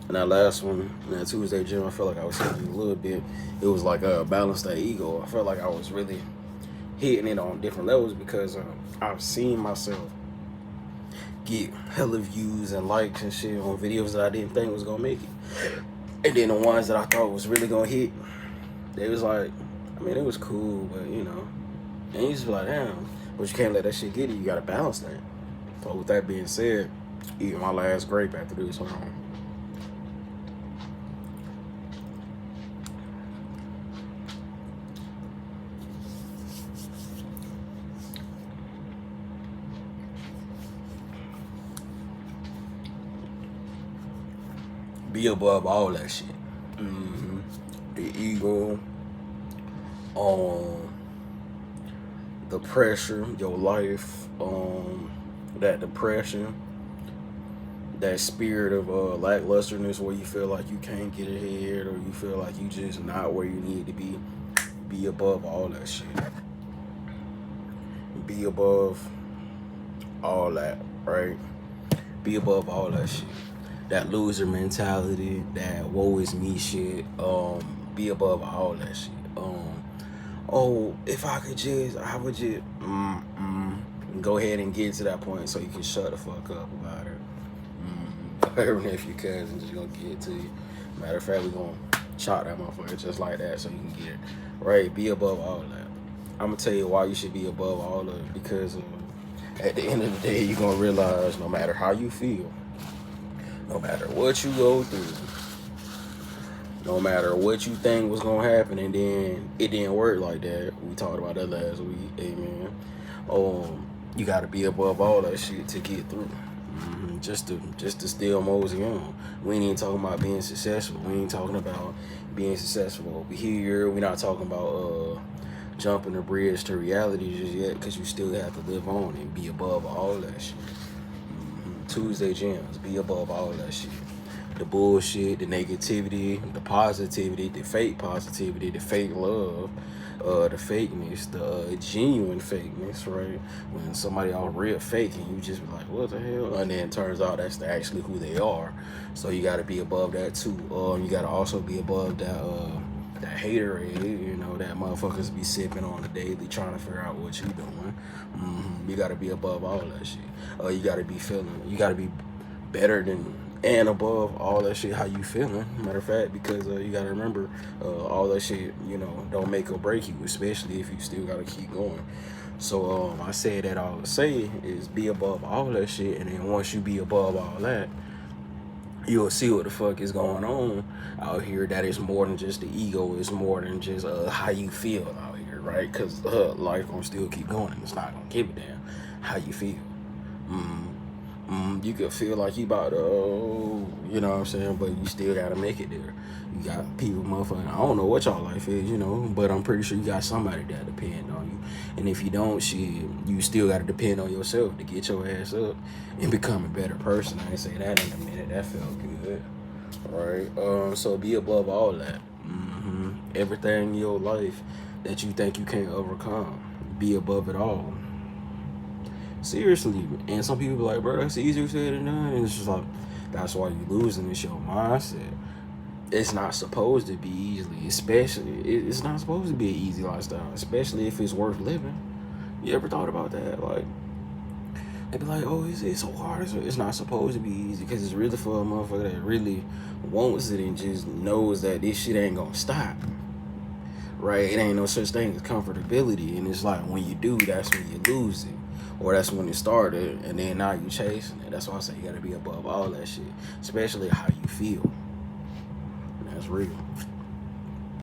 And that last one, that Tuesday gym, I felt like I was hitting it a little bit. It was like balance that ego. I felt like I was really hitting it on different levels because I've seen myself get hella views and likes and shit on videos that I didn't think was gonna make it. And then the ones that I thought was really gonna hit, they was like, I mean, it was cool, but you know, and you just be like, damn, but you can't let that shit get you. You gotta balance that. So with that being said, eating my last grape after this. Hold on. Be above all that shit. The ego, um, the pressure, your life, that depression, that spirit of lacklusterness where you feel like you can't get ahead or you feel like you just not where you need to be. Be above all that shit. Be above all that, right? Be above all that shit. That loser mentality, that woe is me shit. Be above all that shit. Oh, if I could just, I would just go ahead and get to that point so you can shut the fuck up about it. Her nephew cousin just gonna get it to you. Matter of fact, we gonna chop that motherfucker just like that so you can get it. Right? Be above all that. I'm gonna tell you why you should be above all of it, because at the end of the day, you're gonna realize no matter how you feel, no matter what you go through, no matter what you think was gonna happen, and then it didn't work like that. We talked about that last week, amen. You gotta be above all that shit to get through. Just to still mosey on. We ain't even talking about being successful. We ain't talking about being successful over here. We're not talking about jumping the bridge to reality just yet, because you still have to live on and be above all that shit. Tuesday gyms, be above all that shit. The bullshit, the negativity, the positivity, the fake positivity, the fake love, the fakeness, the genuine fakeness, right? When somebody all real fake and you just be like, what the hell? And then it turns out that's actually who they are. So you gotta be above that too. You gotta also be above that haterade, you know, that motherfuckers be sipping on the daily trying to figure out what you doing. You gotta be above all that shit. You gotta be feeling, you gotta be better than and above all that shit how you feeling. Matter of fact, because you gotta remember, all that shit, you know, don't make or break you, especially if you still gotta keep going. So I said that all to say is be above all that shit, and then once you be above all that, you'll see what the fuck is going on out here. That is more than just the ego. It's more than just how you feel out here, right? Because life gonna still keep going, and it's not gonna give a damn how you feel. You could feel like you about to, you know what I'm saying, but you still gotta make it there. You got people, motherfucking, I don't know what y'all life is, you know, but I'm pretty sure you got somebody that depend on you. And if you don't, shit, you still gotta depend on yourself to get your ass up and become a better person. I ain't say that in a minute. That felt good. Right? So be above all that. Everything in your life that you think you can't overcome, be above it all. Seriously. And some people be like, bro, that's easier said than done. And it's just like, that's why you losing. It's your mindset. It's not supposed to be easily, especially, it's not supposed to be an easy lifestyle, especially if it's worth living. You ever thought about that? Like, they be like, oh, it's so hard. It's not supposed to be easy, because it's really for a motherfucker that really wants it and just knows that this shit ain't gonna stop. Right? It ain't no such thing as comfortability. And it's like, when you do, that's when you lose it. Or that's when it started, and then now you chasing it. That's why I say you gotta be above all that shit, especially how you feel. And that's real.